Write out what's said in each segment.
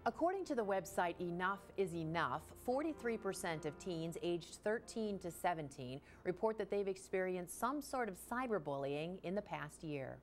According to the website Enough is Enough, 43% of teens aged 13 to 17 report that they've experienced some sort of cyberbullying in the past year.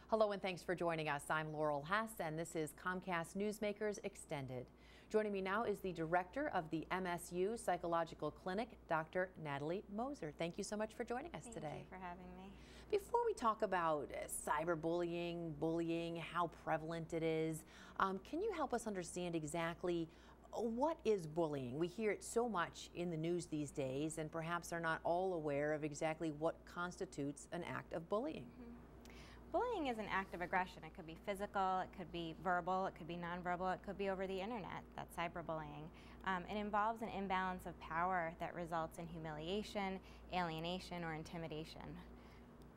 Hello and thanks for joining us. I'm Laurel Hess and this is Comcast Newsmakers Extended. Joining me now is the director of the MSU Psychological Clinic, Dr. Natalie Moser. Thank you so much for joining us today. Thank you for having me. Before we talk about cyberbullying, bullying, how prevalent it is, can you help us understand exactly what is bullying? We hear it so much in the news these days and perhaps are not all aware of exactly what constitutes an act of bullying. Bullying is an act of aggression. It could be physical, it could be verbal, it could be nonverbal, it could be over the internet. That's cyberbullying. It involves an imbalance of power that results in humiliation, alienation, or intimidation.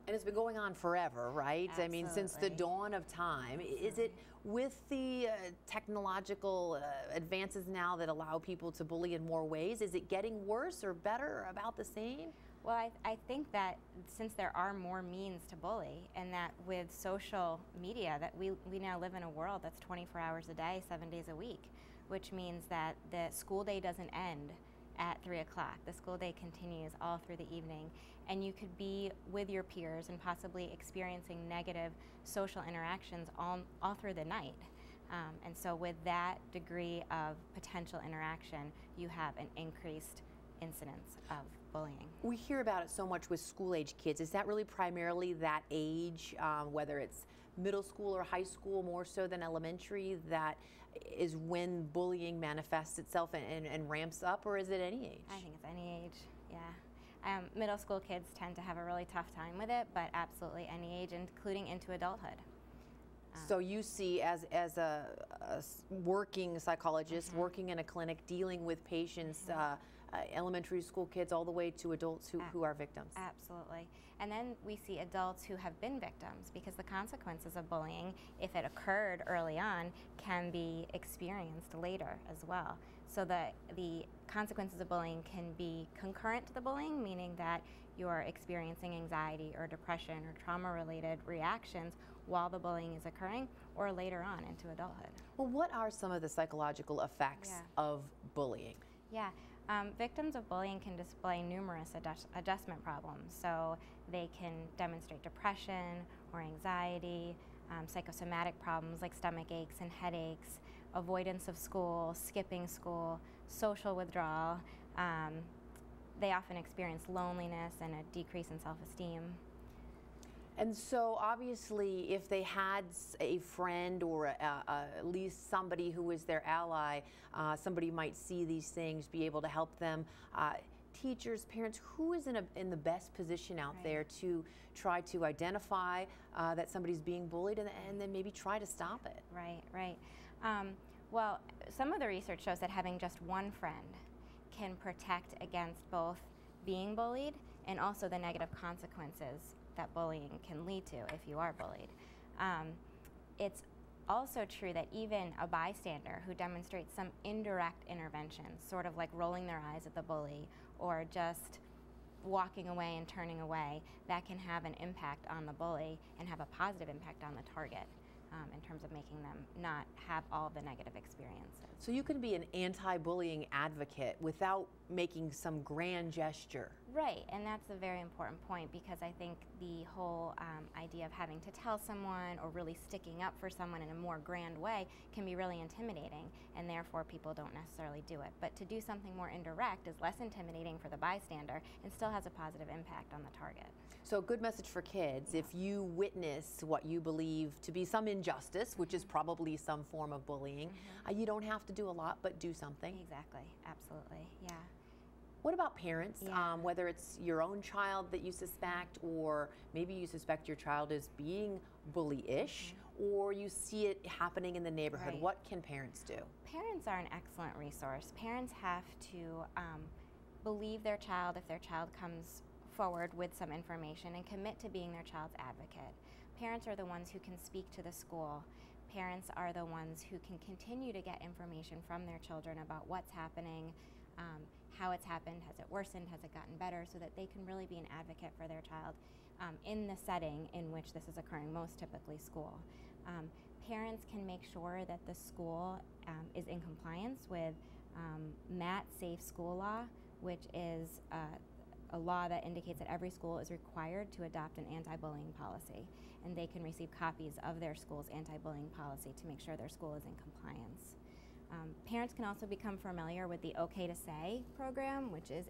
And it's been going on forever, right? Absolutely. I mean, since the dawn of time. Absolutely. Is it with the technological advances now that allow people to bully in more ways? Is it getting worse or better or about the same? Well, I think that since there are more means to bully, and that with social media, that we now live in a world that's 24 hours a day, 7 days a week, which means that the school day doesn't end at 3 o'clock. The school day continues all through the evening, and you could be with your peers and possibly experiencing negative social interactions all through the night. And so with that degree of potential interaction, you have an increased incidence of bullying. We hear about it so much with school-age kids. Is that really primarily that age, whether it's middle school or high school, more so than elementary, that is when bullying manifests itself and ramps up, or is it any age? I think it's any age, yeah. Middle school kids tend to have a really tough time with it, but absolutely any age, including into adulthood. So you see, as a working psychologist, working in a clinic, dealing with patients, elementary school kids all the way to adults who are victims. Absolutely. And then we see adults who have been victims, because the consequences of bullying, if it occurred early on, can be experienced later as well. So the consequences of bullying can be concurrent to the bullying, meaning that you're experiencing anxiety or depression or trauma-related reactions while the bullying is occurring, or later on into adulthood. Well, what are some of the psychological effects of bullying? Yeah, victims of bullying can display numerous adjustment problems. So they can demonstrate depression or anxiety, psychosomatic problems like stomach aches and headaches, avoidance of school, skipping school, social withdrawal. They often experience loneliness and a decrease in self-esteem. And so obviously if they had a friend or at least somebody who was their ally, somebody might see these things, be able to help them. Teachers, parents, who is in the best position out there to try to identify that somebody's being bullied and then maybe try to stop it? Right, right. Well, some of the research shows that having just one friend can protect against both being bullied and also the negative consequences that bullying can lead to if you are bullied. It's also true that even a bystander who demonstrates some indirect intervention, sort of like rolling their eyes at the bully or just walking away and turning away, that can have an impact on the bully and have a positive impact on the target. In terms of making them not have all the negative experiences. So you can be an anti-bullying advocate without making some grand gesture. Right, and that's a very important point, because I think the whole idea of having to tell someone or really sticking up for someone in a more grand way can be really intimidating, and therefore people don't necessarily do it. But to do something more indirect is less intimidating for the bystander and still has a positive impact on the target. So a good message for kids: if you witness what you believe to be some injustice, which is probably some form of bullying, you don't have to do a lot, but do something. Exactly, absolutely, yeah. What about parents, whether it's your own child that you suspect, or maybe you suspect your child is being bully-ish, or you see it happening in the neighborhood? Right. What can parents do? Parents are an excellent resource. Parents have to believe their child if their child comes forward with some information and commit to being their child's advocate. Parents are the ones who can speak to the school. Parents are the ones who can continue to get information from their children about what's happening, how it's happened, has it worsened, has it gotten better, so that they can really be an advocate for their child in the setting in which this is occurring, most typically school. Parents can make sure that the school is in compliance with MAT Safe School Law, which is a law that indicates that every school is required to adopt an anti-bullying policy, and they can receive copies of their school's anti-bullying policy to make sure their school is in compliance. Parents can also become familiar with the OK to Say program, which is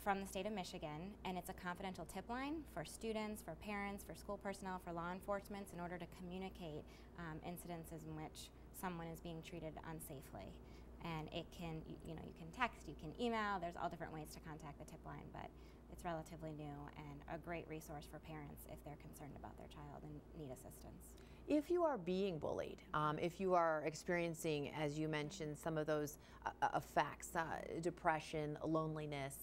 from the state of Michigan, and it's a confidential tip line for students, for parents, for school personnel, for law enforcement in order to communicate incidences in which someone is being treated unsafely. And it can, you can text, you can email, there's all different ways to contact the tip line, but it's relatively new and a great resource for parents if they're concerned about their child and need assistance. If you are being bullied, if you are experiencing, as you mentioned, some of those effects, depression, loneliness,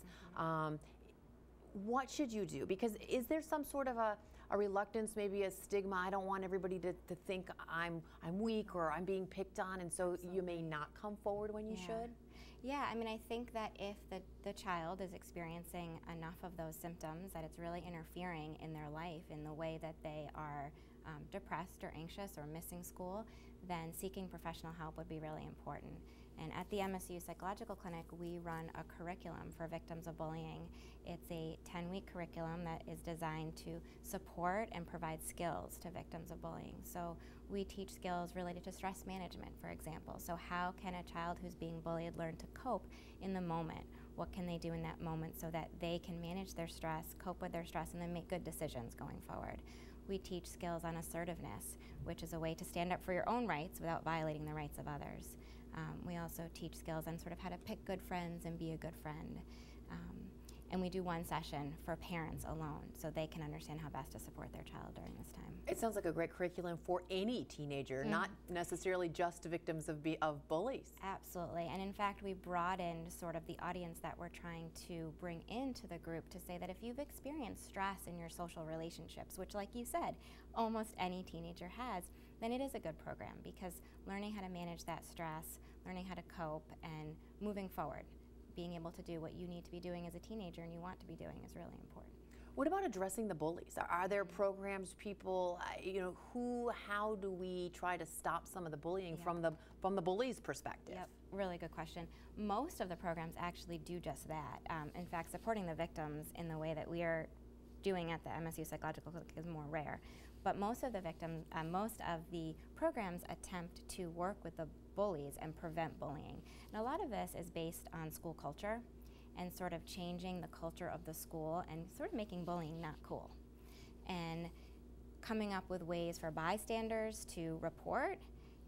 what should you do? Because is there some sort of a reluctance, maybe a stigma? I don't want everybody to think I'm weak or I'm being picked on, and so you may not come forward when you should? Yeah, I mean, I think that if the child is experiencing enough of those symptoms that it's really interfering in their life in the way that they are depressed or anxious or missing school, then seeking professional help would be really important. And at the MSU Psychological Clinic, we run a curriculum for victims of bullying. It's a 10-week curriculum that is designed to support and provide skills to victims of bullying. So we teach skills related to stress management, for example. So how can a child who's being bullied learn to cope in the moment? What can they do in that moment so that they can manage their stress, cope with their stress, and then make good decisions going forward? We teach skills on assertiveness, which is a way to stand up for your own rights without violating the rights of others. We also teach skills on sort of how to pick good friends and be a good friend. And we do one session for parents alone so they can understand how best to support their child during this time. It sounds like a great curriculum for any teenager, not necessarily just victims of bullies. Absolutely, and in fact we broadened sort of the audience that we're trying to bring into the group to say that if you've experienced stress in your social relationships, which like you said, almost any teenager has, then it is a good program because learning how to manage that stress, learning how to cope, and moving forward, being able to do what you need to be doing as a teenager and you want to be doing is really important. What about addressing the bullies? Are there programs, people, how do we try to stop some of the bullying from the bullies' perspective? Yep, really good question. Most of the programs actually do just that. In fact, supporting the victims in the way that we are doing at the MSU Psychological Clinic is more rare. But most of the programs attempt to work with the bullies and prevent bullying. And a lot of this is based on school culture and sort of changing the culture of the school and sort of making bullying not cool. And coming up with ways for bystanders to report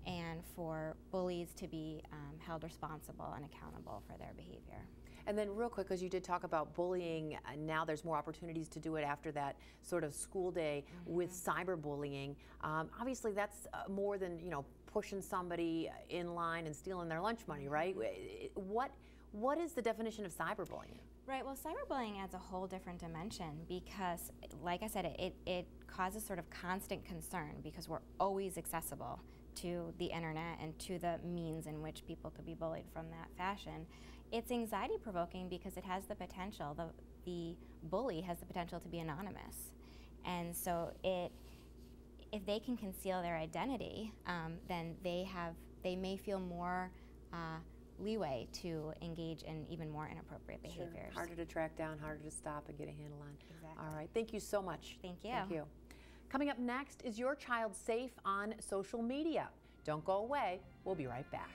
and for bullies to be held responsible and accountable for their behavior. And then real quick, because you did talk about bullying, now there's more opportunities to do it after that sort of school day with cyberbullying. Obviously that's more than, pushing somebody in line and stealing their lunch money, right? What is the definition of cyberbullying? Right, well, cyberbullying adds a whole different dimension because, like I said, it causes sort of constant concern because we're always accessible to the internet and to the means in which people could be bullied from that fashion. It's anxiety provoking because it has the potential, the bully has the potential to be anonymous. And so if they can conceal their identity, then they may feel more leeway to engage in even more inappropriate behaviors. Sure. Harder to track down, harder to stop and get a handle on. Exactly. All right, thank you so much. Thank you. Thank you. Coming up next, is your child safe on social media? Don't go away, we'll be right back.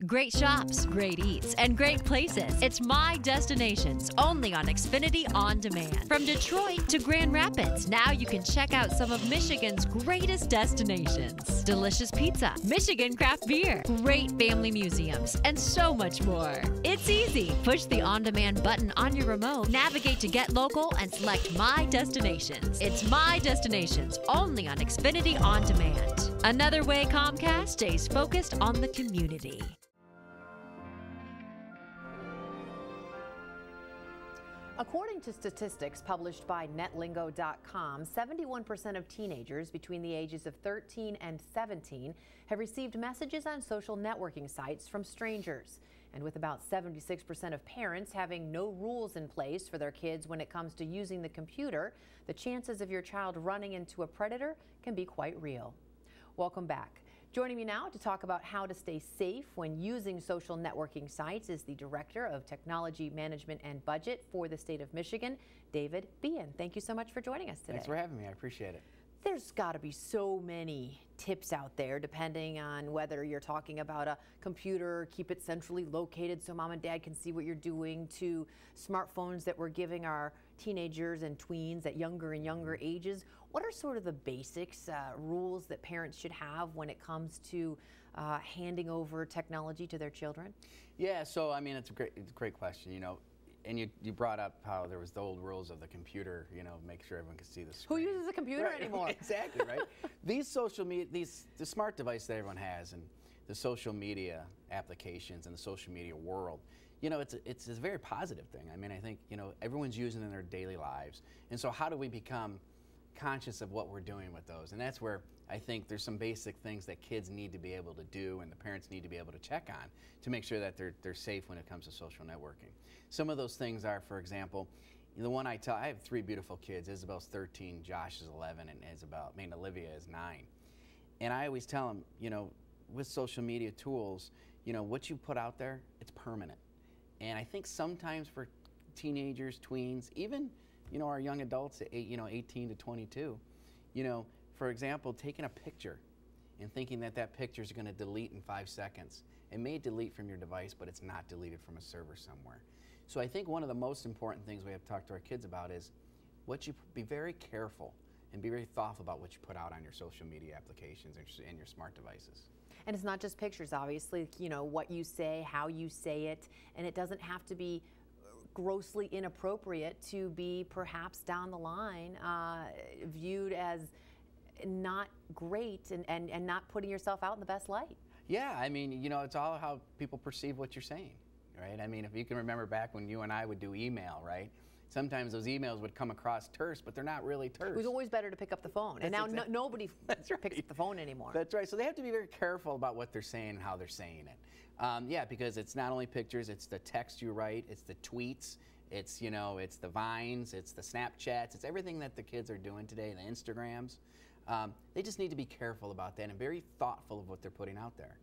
Great shops, great eats, and great places. It's My Destinations, only on Xfinity On Demand. From Detroit to Grand Rapids, now you can check out some of Michigan's greatest destinations. Delicious pizza, Michigan craft beer, great family museums, and so much more. It's easy. Push the On Demand button on your remote, navigate to Get Local, and select My Destinations. It's My Destinations, only on Xfinity On Demand. Another way Comcast stays focused on the community. According to statistics published by netlingo.com, 71% of teenagers between the ages of 13 and 17 have received messages on social networking sites from strangers. And with about 76% of parents having no rules in place for their kids when it comes to using the computer, the chances of your child running into a predator can be quite real. Welcome back. Joining me now to talk about how to stay safe when using social networking sites is the Director of Technology Management and Budget for the state of Michigan, David Behan. Thank you so much for joining us today. Thanks for having me. I appreciate it. There's got to be so many tips out there depending on whether you're talking about a computer, keep it centrally located so mom and dad can see what you're doing, to smartphones that we're giving our teenagers and tweens at younger and younger ages. What are sort of the basics, rules that parents should have when it comes to handing over technology to their children? Yeah, so I mean, it's a great question, you know. And you brought up how there was the old rules of the computer, you know, make sure everyone can see the screen. Who uses a computer anymore? Exactly, right? These social media, the smart device that everyone has, and the social media applications and the social media world, you know, it's a very positive thing. I mean, I think, you know, everyone's using it in their daily lives. And so how do we become conscious of what we're doing with those? And that's where I think there's some basic things that kids need to be able to do and the parents need to be able to check on to make sure that they're safe when it comes to social networking. Some of those things are, for example, the one I have 3 beautiful kids. Isabel's 13, Josh is 11, and Olivia is 9. And I always tell them, you know, with social media tools, you know, what you put out there, it's permanent. And I think sometimes for teenagers, tweens, even, you know, our young adults, 18 to 22, you know, for example, taking a picture and thinking that that picture is going to delete in 5 seconds. It may delete from your device, but it's not deleted from a server somewhere. So I think one of the most important things we have to talk to our kids about is be very careful and be very thoughtful about what you put out on your social media applications and your smart devices. And it's not just pictures, obviously, you know, what you say, how you say it, and it doesn't have to be grossly inappropriate to be perhaps down the line viewed as not great and not putting yourself out in the best light. Yeah, I mean, you know, it's all how people perceive what you're saying, right? I mean, if you can remember back when you and I would do email, right? Sometimes those emails would come across terse, but they're not really terse. It was always better to pick up the phone. And now nobody picks up the phone anymore. That's right. So they have to be very careful about what they're saying and how they're saying it. Yeah, because it's not only pictures, it's the text you write, it's the tweets, it's, you know, it's the Vines, it's the Snapchats, it's everything that the kids are doing today, the Instagrams. They just need to be careful about that and very thoughtful of what they're putting out there.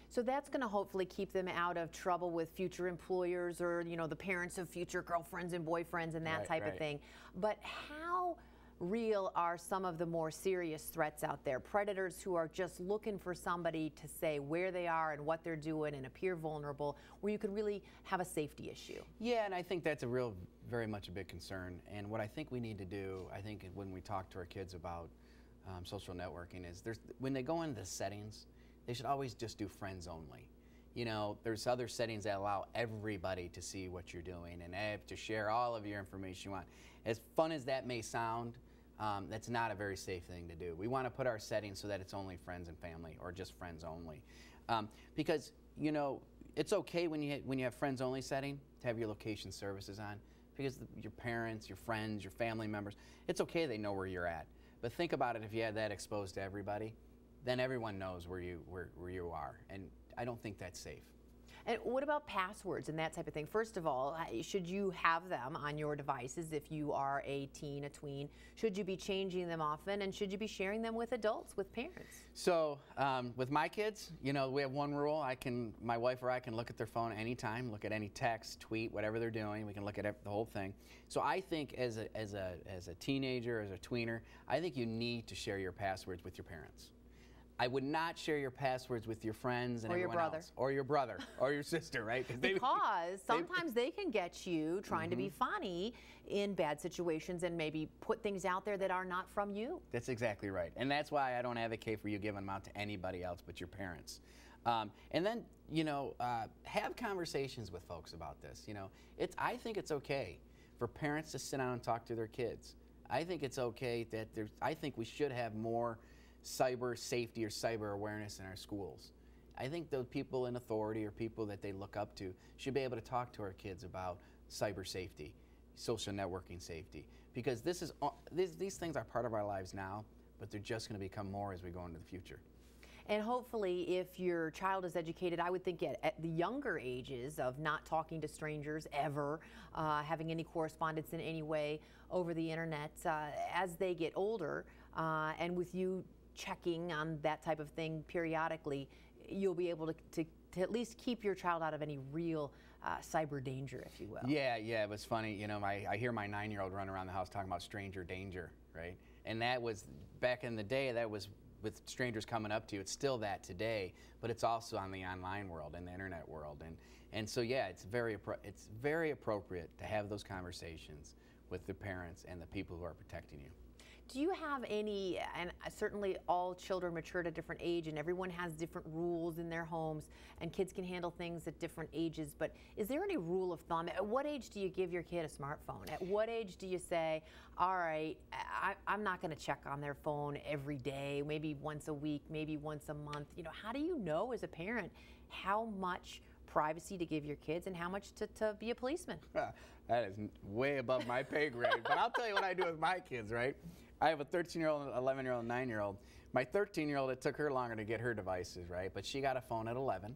So that's going to hopefully keep them out of trouble with future employers or, you know, the parents of future girlfriends and boyfriends and that type of thing. But how real are some of the more serious threats out there? Predators who are just looking for somebody to say where they are and what they're doing and appear vulnerable, where you could really have a safety issue. Yeah, and I think that's very much a big concern. And what I think we need to do, I think when we talk to our kids about social networking is when they go into the settings, they should always just do friends only. You know, there's other settings that allow everybody to see what you're doing and to share all of your information you want. As fun as that may sound, that's not a very safe thing to do. We want to put our settings so that it's only friends and family or just friends only. Because, you know, it's okay when you have friends only setting to have your location services on, because your parents, your friends, your family members, it's okay they know where you're at. But think about it, if you had that exposed to everybody, then everyone knows where you are, and I don't think that's safe. And what about passwords and that type of thing? First of all, should you have them on your devices if you are a teen, a tween? Should you be changing them often, and should you be sharing them with adults, with parents? So with my kids, you know, we have one rule. My wife or I can look at their phone anytime, look at any text, tweet, whatever they're doing. We can look at the whole thing. So I think as a teenager, as a tweener, I think you need to share your passwords with your parents. I would not share your passwords with your friends and everyone else. Or your brother. Or your sister, right? Because sometimes they can get you trying to be funny in bad situations and maybe put things out there that are not from you. That's exactly right. And that's why I don't advocate for you giving them out to anybody else but your parents. And then, you know, have conversations with folks about this. You know, I think it's okay for parents to sit down and talk to their kids. I think it's okay that I think we should have more cyber safety or cyber awareness in our schools. I think those people in authority or people that they look up to should be able to talk to our kids about cyber safety. social networking safety, because this is these things are part of our lives now, but they're just going to become more as we go into the future. And hopefully, if your child is educated, I would think at the younger ages of not talking to strangers ever, having any correspondence in any way over the internet, as they get older, and with you checking on that type of thing periodically, you'll be able to at least keep your child out of any real cyber danger, if you will. Yeah, it was funny. You know, I hear my 9-year-old run around the house talking about stranger danger, right? And that was, back in the day, that was with strangers coming up to you. It's still that today, but it's also on the online world and the internet world. And so, yeah, it's very appropriate to have those conversations with the parents and the people who are protecting you. Do you have any, and certainly all children mature at a different age and everyone has different rules in their homes and kids can handle things at different ages, but is there any rule of thumb? At what age do you give your kid a smartphone? At what age do you say, all right, I'm not going to check on their phone every day, maybe once a week, maybe once a month? You know, how do you know as a parent how much privacy to give your kids and how much to be a policeman? That is way above my pay grade, but I'll tell you what I do with my kids, right? I have a 13-year-old, 11-year-old, and 9-year-old. My 13-year-old, it took her longer to get her devices, right? But she got a phone at 11,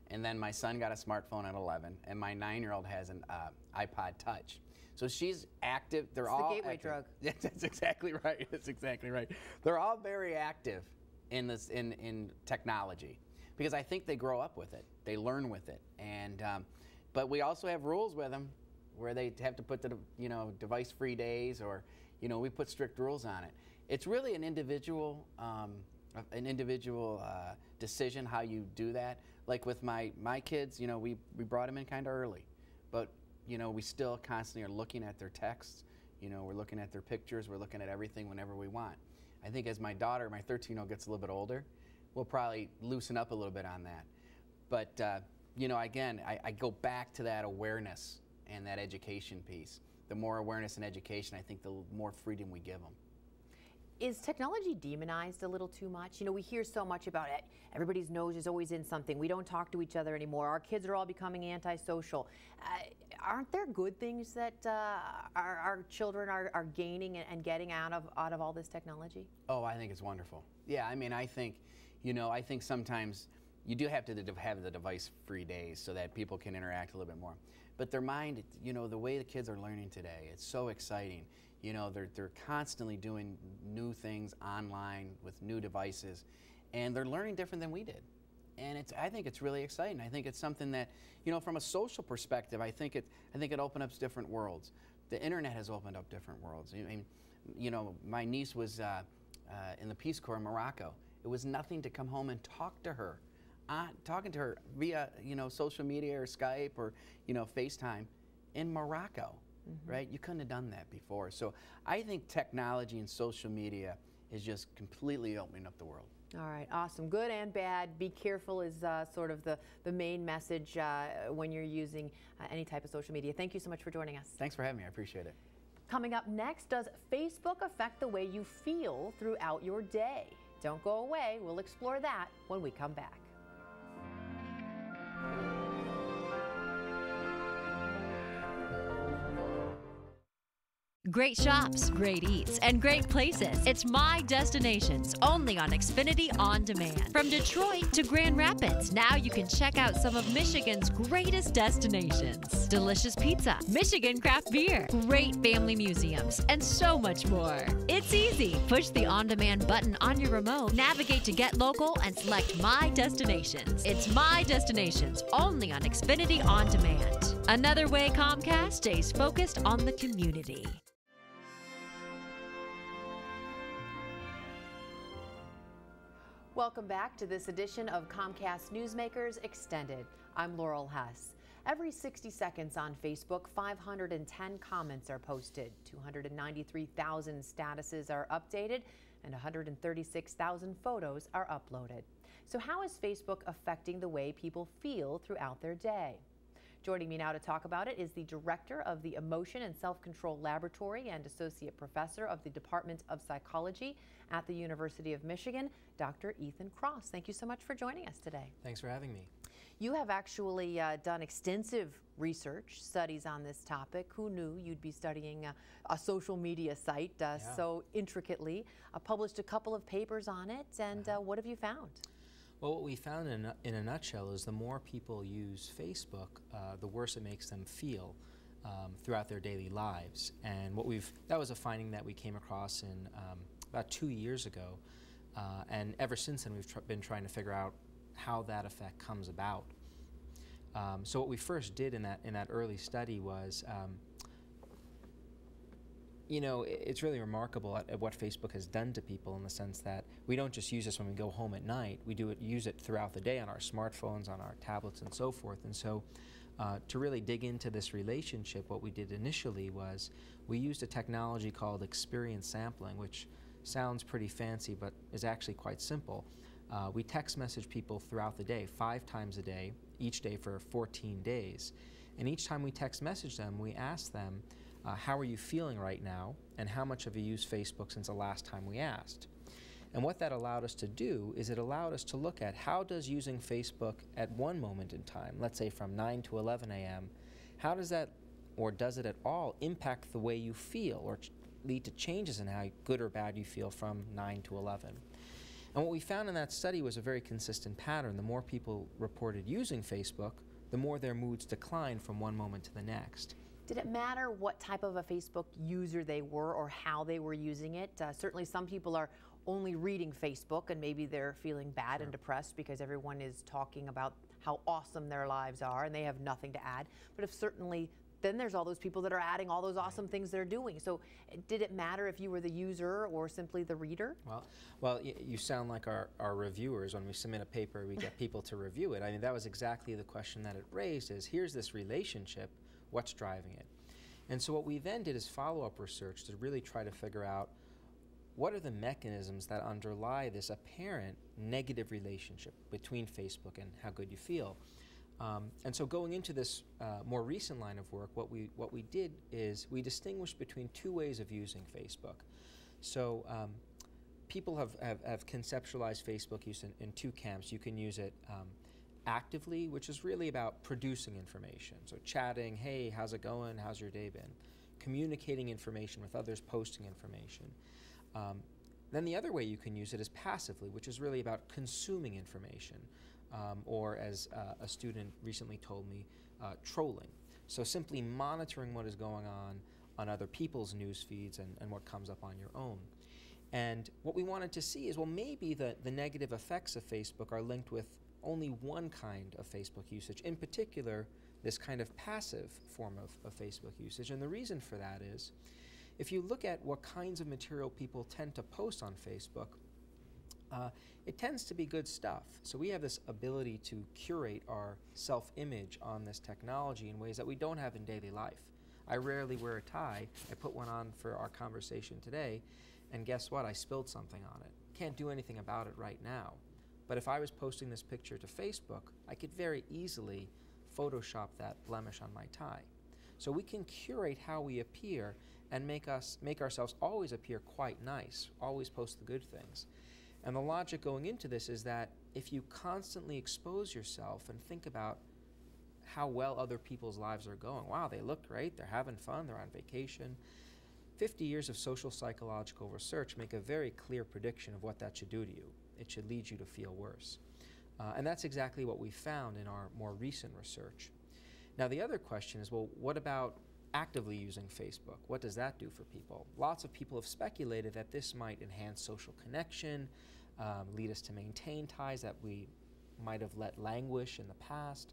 and then my son got a smartphone at 11, and my 9-year-old has an iPod Touch. So she's active. They're all the gateway active. drug. Yeah, that's exactly right. That's exactly right. They're all very active in this in technology because I think they grow up with it. They learn with it, and but we also have rules with them where they have to put the device-free days, or we put strict rules on it. It's really an individual decision how you do that. Like with my kids, we brought them in kind of early, but we still constantly are looking at their texts. We're looking at their pictures. We're looking at everything whenever we want. I think as my daughter, my 13-year-old, gets a little bit older, we'll probably loosen up a little bit on that. But again, I go back to that awareness and that education piece. The more awareness and education, I think the more freedom we give them. Is technology demonized a little too much? We hear so much about it. Everybody's nose is always in something. We don't talk to each other anymore. Our kids are all becoming antisocial. Aren't there good things that our children are gaining and getting out of all this technology? Oh, I think it's wonderful. Yeah, I mean, I think sometimes you do have to have the device-free days so that people can interact a little bit more. But their mind, the way the kids are learning today, it's so exciting. They're constantly doing new things online with new devices, and they're learning different than we did. And I think it's really exciting. I think it's something that, from a social perspective, I think it opens up different worlds. The internet has opened up different worlds. My niece was in the Peace Corps in Morocco. It was nothing to come home and talk to her. Talking to her via social media or Skype or FaceTime in Morocco, right? You couldn't have done that before. So I think technology and social media is just completely opening up the world. All right, awesome. Good and bad. Be careful is sort of the main message when you're using any type of social media. Thank you so much for joining us. Thanks for having me. I appreciate it. Coming up next, does Facebook affect the way you feel throughout your day? Don't go away. We'll explore that when we come back. Great shops, great eats, and great places. It's My Destinations, only on Xfinity On Demand. From Detroit to Grand Rapids, now you can check out some of Michigan's greatest destinations. Delicious pizza, Michigan craft beer, great family museums, and so much more. It's easy. Push the On Demand button on your remote, navigate to Get Local, and select My Destinations. It's My Destinations, only on Xfinity On Demand. Another way Comcast stays focused on the community. Welcome back to this edition of Comcast Newsmakers Extended. I'm Laurel Hess. Every 60 seconds on Facebook, 510 comments are posted, 293,000 statuses are updated, and 136,000 photos are uploaded. So how is Facebook affecting the way people feel throughout their day? Joining me now to talk about it is the director of the Emotion and Self-Control Laboratory and associate professor of the Department of Psychology at the University of Michigan, Dr. Ethan Cross. Thank you so much for joining us today. Thanks for having me. You have actually done extensive research, studies on this topic. Who knew you'd be studying a social media site so intricately? Published a couple of papers on it, and what have you found? Well, what we found in a nutshell is the more people use Facebook, the worse it makes them feel throughout their daily lives. And that was a finding that we came across in about 2 years ago. And ever since then, we've been trying to figure out how that effect comes about. So what we first did in that early study was, it's really remarkable at what Facebook has done to people, in the sense that we don't just use this when we go home at night. We use it throughout the day on our smartphones, on our tablets, and so forth. And so to really dig into this relationship, what we did initially was we used a technology called experience sampling, which sounds pretty fancy but is actually quite simple. We text message people throughout the day, 5 times a day, each day for 14 days. And each time we text message them, we ask them, how are you feeling right now, and how much have you used Facebook since the last time we asked? And what that allowed us to do is it allowed us to look at how does using Facebook at one moment in time, let's say from 9 to 11 a.m., how does that, or does it at all, impact the way you feel or lead to changes in how good or bad you feel from 9 to 11? And what we found in that study was a very consistent pattern. The more people reported using Facebook, the more their moods declined from one moment to the next. Did it matter what type of a Facebook user they were or how they were using it? Certainly some people are only reading Facebook and maybe they're feeling bad and depressed because everyone is talking about how awesome their lives are and they have nothing to add. But then there's all those people that are adding all those awesome things they're doing. So did it matter if you were the user or simply the reader? Well, you sound like our reviewers. When we submit a paper, we get people to review it. I mean, that was exactly the question that it raised, is here's this relationship, what's driving it? And so what we then did is follow-up research to really try to figure out what are the mechanisms that underlie this apparent negative relationship between Facebook and how good you feel. And so going into this more recent line of work, what we did is we distinguished between 2 ways of using Facebook. So people have conceptualized Facebook use in 2 camps. You can use it actively, which is really about producing information. So chatting, hey, how's it going? How's your day been? Communicating information with others, posting information. Then the other way you can use it is passively, which is really about consuming information. Or as a student recently told me, trolling. So simply monitoring what is going on other people's news feeds and what comes up on your own. And what we wanted to see is, well, maybe the negative effects of Facebook are linked with only one kind of Facebook usage, in particular, this kind of passive form of Facebook usage. And the reason for that is, if you look at what kinds of material people tend to post on Facebook, it tends to be good stuff. So we have this ability to curate our self-image on this technology in ways that we don't have in daily life. I rarely wear a tie. I put one on for our conversation today, and guess what? I spilled something on it. Can't do anything about it right now. But if I was posting this picture to Facebook, I could very easily Photoshop that blemish on my tie. So we can curate how we appear and make ourselves always appear quite nice, always post the good things. And the logic going into this is that if you constantly expose yourself and think about how well other people's lives are going, wow, they look great, they're having fun, they're on vacation. 50 years of social psychological research make a very clear prediction of what that should do to you. It should lead you to feel worse. And that's exactly what we found in our more recent research. Now the other question is, well, what about actively using Facebook? What does that do for people? Lots of people have speculated that this might enhance social connection, lead us to maintain ties that we might have let languish in the past.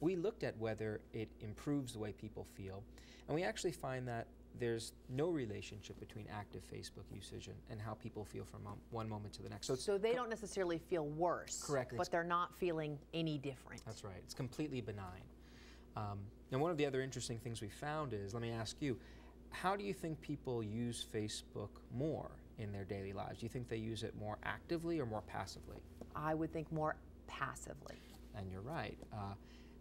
We looked at whether it improves the way people feel, and we actually find that there's no relationship between active Facebook usage and how people feel from one moment to the next. So they don't necessarily feel worse, correctly, but they're not feeling any different. That's right. It's completely benign. And one of the other interesting things we found is, let me ask you, how do you think people use Facebook more in their daily lives? Do you think they use it more actively or more passively? I would think more passively. And you're right.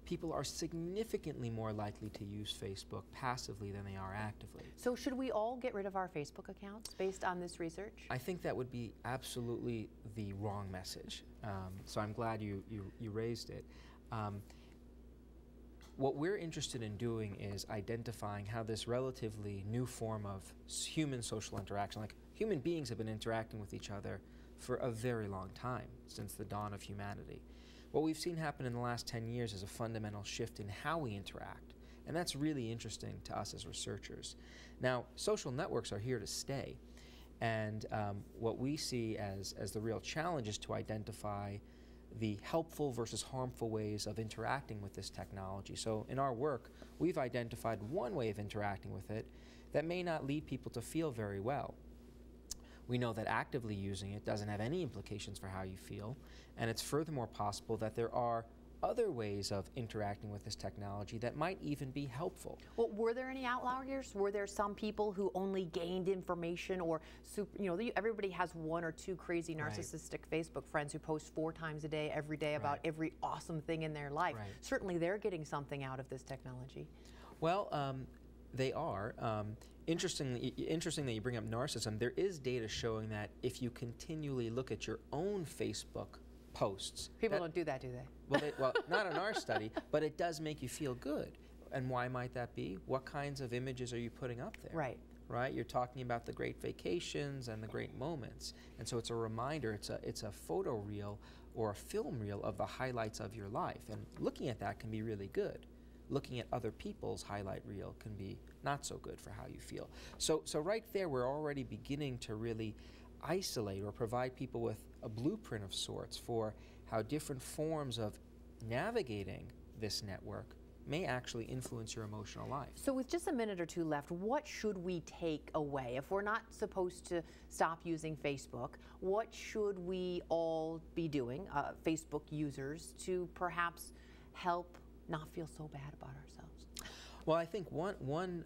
People are significantly more likely to use Facebook passively than they are actively. So should we all get rid of our Facebook accounts based on this research? I think that would be absolutely the wrong message. So I'm glad you raised it. What we're interested in doing is identifying how this relatively new form of human social interaction, like human beings have been interacting with each other for a very long time, since the dawn of humanity. What we've seen happen in the last 10 years is a fundamental shift in how we interact, and that's really interesting to us as researchers. Now, social networks are here to stay, and what we see as the real challenge is to identify the helpful versus harmful ways of interacting with this technology. So in our work, we've identified one way of interacting with it that may not lead people to feel very well. We know that actively using it doesn't have any implications for how you feel, and it's furthermore possible that there are other ways of interacting with this technology that might even be helpful. Well, were there any outliers? Were there some people who only gained information, or everybody has one or two crazy narcissistic Facebook friends who post 4 times a day, every day, about every awesome thing in their life? Certainly they're getting something out of this technology. Well, they are. Interesting that you bring up narcissism. There is data showing that if you continually look at your own Facebook posts. People don't do that, do they? Well, not in our study, but it does make you feel good. And why might that be? What kinds of images are you putting up there? Right? You're talking about the great vacations and the great moments. And so it's a reminder, it's a photo reel or a film reel of the highlights of your life. And looking at that can be really good. Looking at other people's highlight reel can be not so good for how you feel. So right there, we're already beginning to really isolate or provide people with a blueprint of sorts for how different forms of navigating this network may actually influence your emotional life. So with just a minute or two left, what should we take away? If we're not supposed to stop using Facebook, what should we all be doing, Facebook users, to perhaps help not feel so bad about ourselves? Well, I think one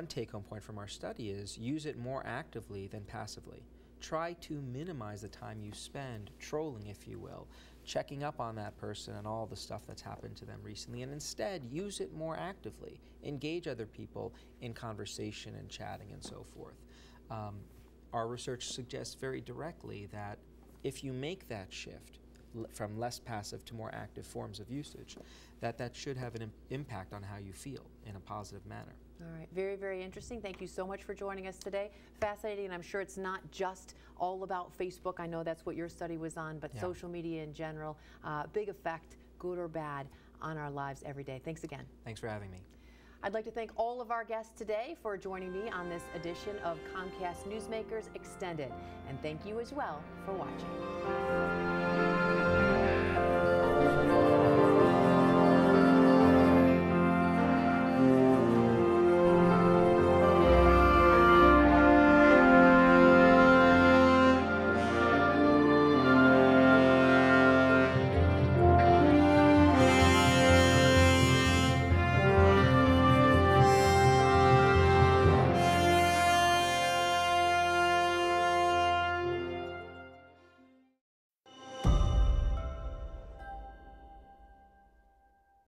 take-home point from our study is use it more actively than passively. Try to minimize the time you spend trolling, if you will, checking up on that person and all the stuff that's happened to them recently, and instead use it more actively. Engage other people in conversation and chatting and so forth. Our research suggests very directly that if you make that shift from less passive to more active forms of usage, that should have an impact on how you feel in a positive manner. All right, very, very interesting. Thank you so much for joining us today. Fascinating, and I'm sure it's not just all about Facebook. I know that's what your study was on, but social media in general, big effect, good or bad, on our lives every day. Thanks again. Thanks for having me. I'd like to thank all of our guests today for joining me on this edition of Comcast Newsmakers Extended, and thank you as well for watching.